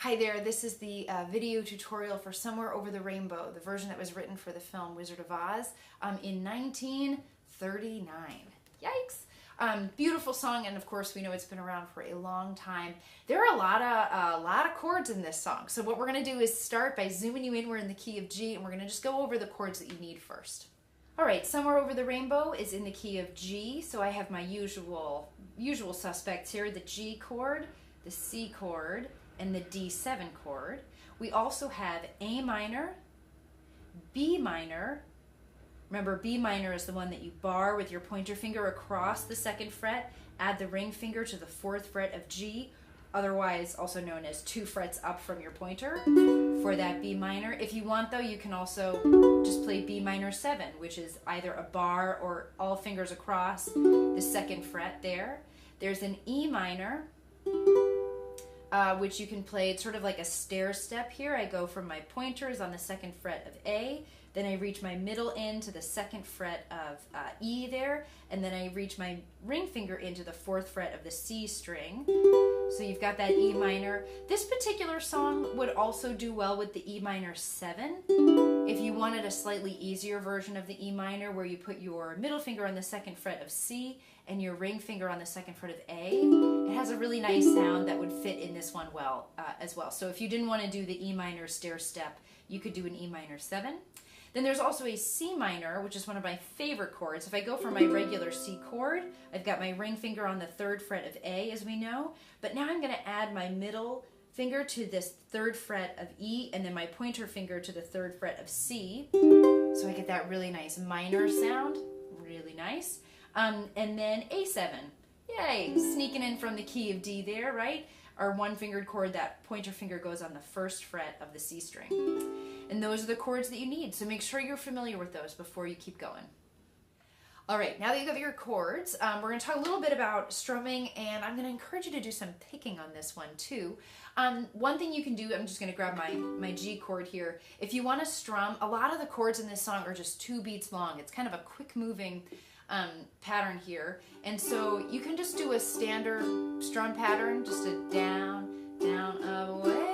Hi there, this is the video tutorial for Somewhere Over the Rainbow, the version that was written for the film Wizard of Oz in 1939. Yikes! Beautiful song, and of course we know it's been around for a long time. There are a lot of chords in this song, so what we're going to do is start by zooming you in. We're in the key of G, and we're going to just go over the chords that you need first. Alright, Somewhere Over the Rainbow is in the key of G, so I have my usual suspects here, the G chord, the C chord, and the D7 chord. We also have A minor, B minor. Remember, B minor is the one that you bar with your pointer finger across the 2nd fret, add the ring finger to the 4th fret of G, otherwise also known as 2 frets up from your pointer for that B minor. If you want though, you can also just play B minor 7, which is either a bar or all fingers across the 2nd fret there. There's an E minor, which you can play. It's sort of like a stair step here. I go from my pointers on the 2nd fret of A, then I reach my middle in to the 2nd fret of E there, and then I reach my ring finger into the 4th fret of the C string. So you've got that E minor. This particular song would also do well with the E minor 7. If you wanted a slightly easier version of the E minor where you put your middle finger on the 2nd fret of C and your ring finger on the 2nd fret of A, it has a really nice sound that would fit in this one well as well. So if you didn't want to do the E minor stair step, you could do an E minor 7. Then there's also a C minor, which is one of my favorite chords. If I go for my regular C chord, I've got my ring finger on the 3rd fret of A, as we know, but now I'm going to add my middle finger to this 3rd fret of E, and then my pointer finger to the 3rd fret of C. So I get that really nice minor sound, really nice. And then A7, yay, sneaking in from the key of D there, right? Our one-fingered chord, that pointer finger goes on the 1st fret of the C string. And those are the chords that you need, so make sure you're familiar with those before you keep going. All right, now that you got your chords, we're going to talk a little bit about strumming, and I'm going to encourage you to do some picking on this one too. One thing you can do, I'm just going to grab my G chord here. If you want to strum, a lot of the chords in this song are just 2 beats long. It's kind of a quick-moving pattern here, and so you can just do a standard strum pattern, just a down, down, away.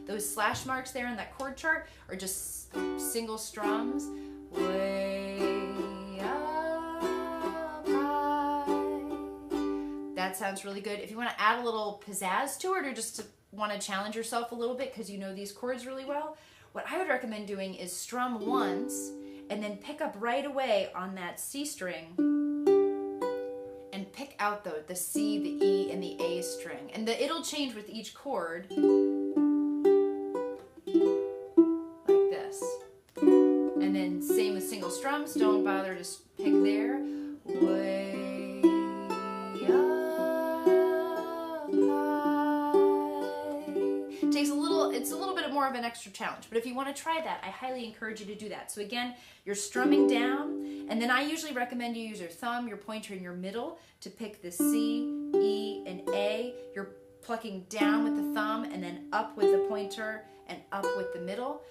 Those slash marks there in that chord chart are just single strums. Way up high. That sounds really good. If you want to add a little pizzazz to it, or just to want to challenge yourself a little bit because you know these chords really well, what I would recommend doing is strum once and then pick up right away on that C string and pick out the C, the E, and the A string. And it'll change with each chord. And then same with single strums, don't bother to pick there. Way up high. It's a little bit more of an extra challenge, but if you want to try that, I highly encourage you to do that. So again, you're strumming down, and then I usually recommend you use your thumb, your pointer, and your middle to pick the C, E, and A. You're plucking down with the thumb and then up with the pointer and up with the middle.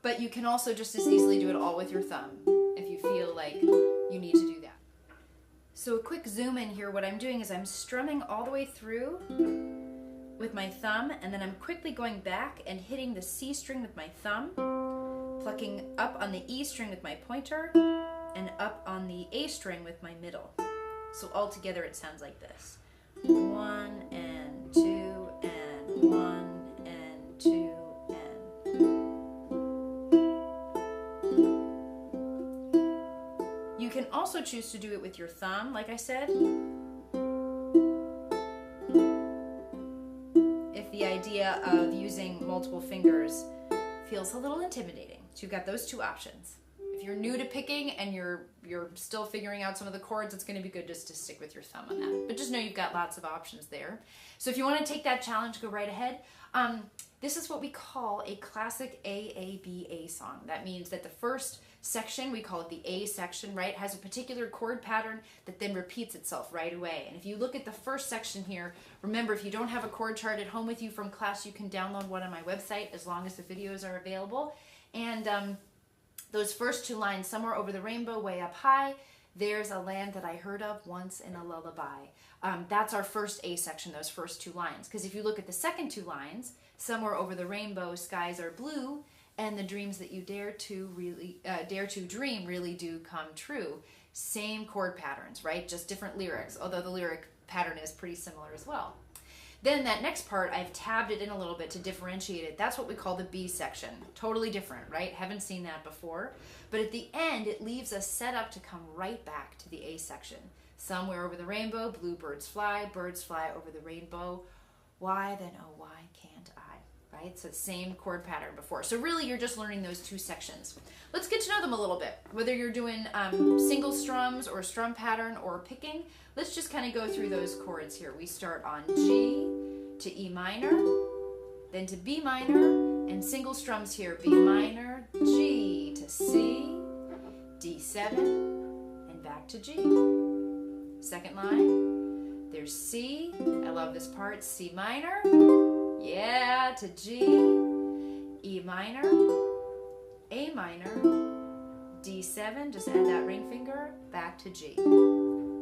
But you can also just as easily do it all with your thumb if you feel like you need to do that. So a quick zoom in here, what I'm doing is I'm strumming all the way through with my thumb, and then I'm quickly going back and hitting the C string with my thumb, plucking up on the E string with my pointer, and up on the A string with my middle. So all together it sounds like this. 1 and 2 and 1 and 2 and. You can also choose to do it with your thumb, like I said, if the idea of using multiple fingers feels a little intimidating. So you've got those 2 options. If you're new to picking and you're still figuring out some of the chords, it's going to be good just to stick with your thumb on that. But just know you've got lots of options there. So if you want to take that challenge, go right ahead. This is what we call a classic AABA song. That means that the first section, we call it the A section, right, has a particular chord pattern that then repeats itself right away. And if you look at the first section here, remember, if you don't have a chord chart at home with you from class, you can download one on my website as long as the videos are available. And those first 2 lines, Somewhere Over the Rainbow, Way Up High, There's a land that I heard of once in a lullaby. That's our first A section, those first two lines. Because if you look at the second two lines, somewhere over the rainbow, skies are blue, and the dreams that you dare to dream really do come true. Same chord patterns, right? Just different lyrics, although the lyric pattern is pretty similar as well. Then that next part, I've tabbed it in a little bit to differentiate it. That's what we call the B section. Totally different, right? Haven't seen that before. But at the end, it leaves us set up to come right back to the A section. Somewhere over the rainbow, birds fly over the rainbow. Why then, oh, why can't I? Right? So the same chord pattern before. So really, you're just learning those two sections. Let's get to know them a little bit. Whether you're doing single strums or strum pattern or picking, let's just kind of go through those chords here. We start on G to E minor, then to B minor, and single strums here, B minor, G to C, D7, and back to G. Second line, there's C, I love this part, C minor, yeah, to G, E minor, A minor, D7, just add that ring finger, back to G.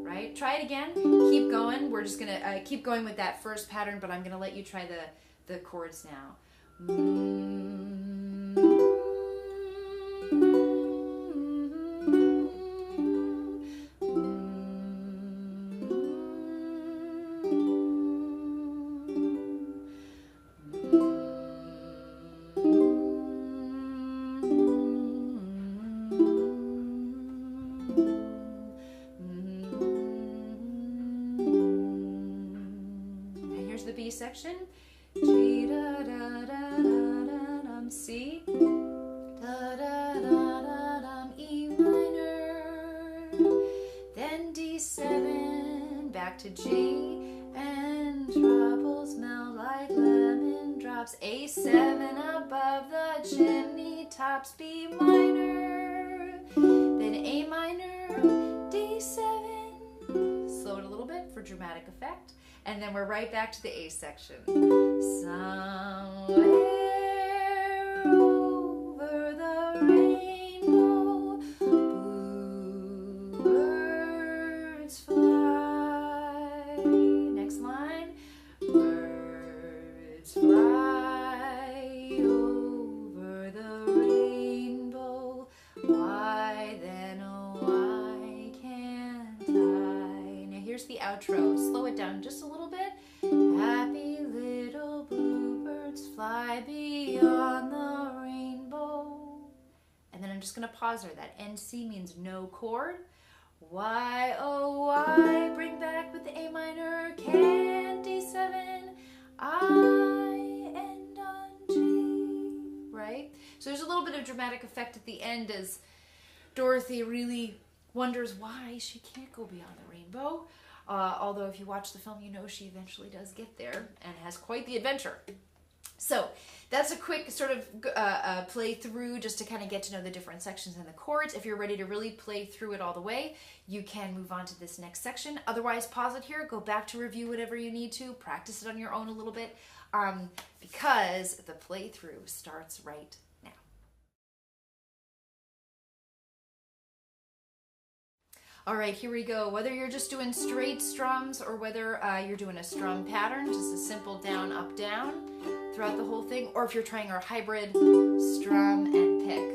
Right? Try it again. Keep going. We're just going to keep going with that first pattern, but I'm going to let you try the chords now. B section, G da da da da dum, C da da da da dum, E minor, then D7, back to G, and troubles melt like lemon drops, A7 above the chimney tops, B minor, then A minor, D7, slow it a little bit for dramatic effect. And then we're right back to the A section. Somewhere over the rainbow, bluebirds fly. Next line. Birds fly over the rainbow. Why then, oh, why can't I? Now here's the outro. Slow it down just a little bit. Happy little bluebirds fly beyond the rainbow. And then I'm just going to pause there. That NC means no chord. Why, oh, why bring back with the A minor, can't D7, I end on G, right? So there's a little bit of dramatic effect at the end as Dorothy really wonders why she can't go beyond the rainbow. Although if you watch the film, you know she eventually does get there and has quite the adventure. So that's a quick sort of play through just to kind of get to know the different sections and the chords. If you're ready to really play through it all the way, you can move on to this next section. Otherwise, pause it here, go back to review whatever you need to, practice it on your own a little bit, because the playthrough starts right now. All right, here we go. Whether you're just doing straight strums or whether you're doing a strum pattern, just a simple down, up, down throughout the whole thing, or if you're trying our hybrid strum and pick,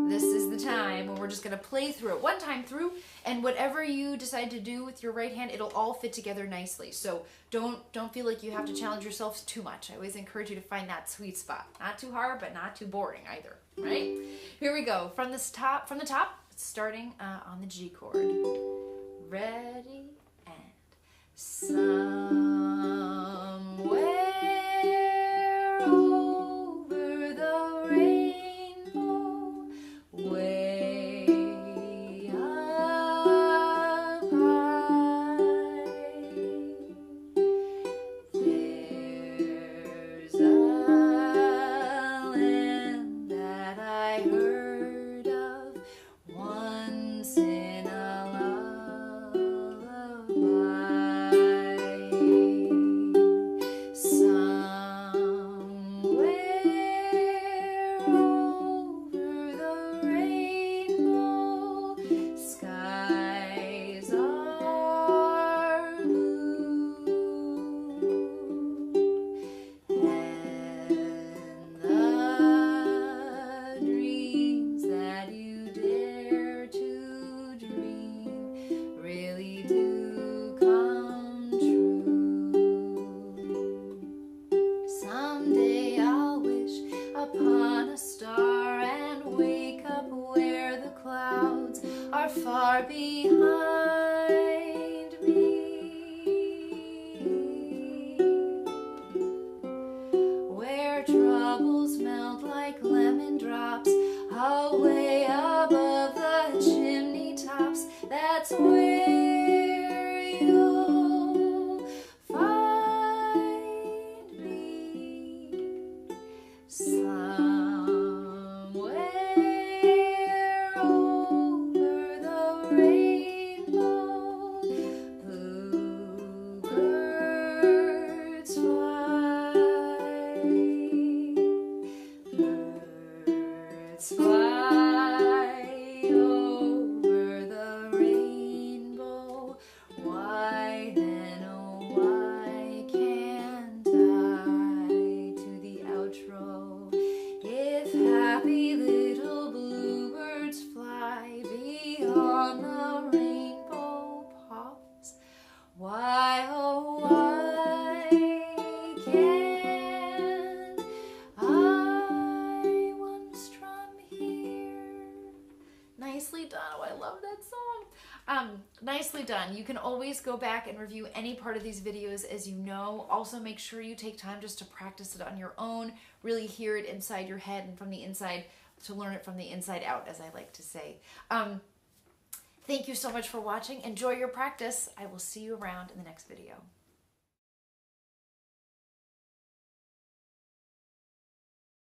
this is the time when we're just going to play through it one time through, and whatever you decide to do with your right hand, it'll all fit together nicely. So don't feel like you have to challenge yourselves too much. I always encourage you to find that sweet spot. Not too hard, but not too boring either, right? Here we go. From the top, starting on the G chord. Ready, and somewhere over the rainbow, way up high, there's a land that I heard of once in a lullaby. are far behind me. Where troubles melt like lemon drops away above the chimney tops, that's where you'll find me. Somewhere over the rainbow, bluebirds fly. Birds fly over the rainbow. Why then, oh why can't I? To the outro. If happy little bluebirds fly beyond the rainbow pops, why, oh why can't I one strum here? Nicely done. Oh, I love that song. Nicely done. You can always go back and review any part of these videos, as you know. Also, make sure you take time just to practice it on your own, really hear it inside your head and from the inside, to learn it from the inside out, as I like to say. Thank you so much for watching. Enjoy your practice. I will see you around in the next video.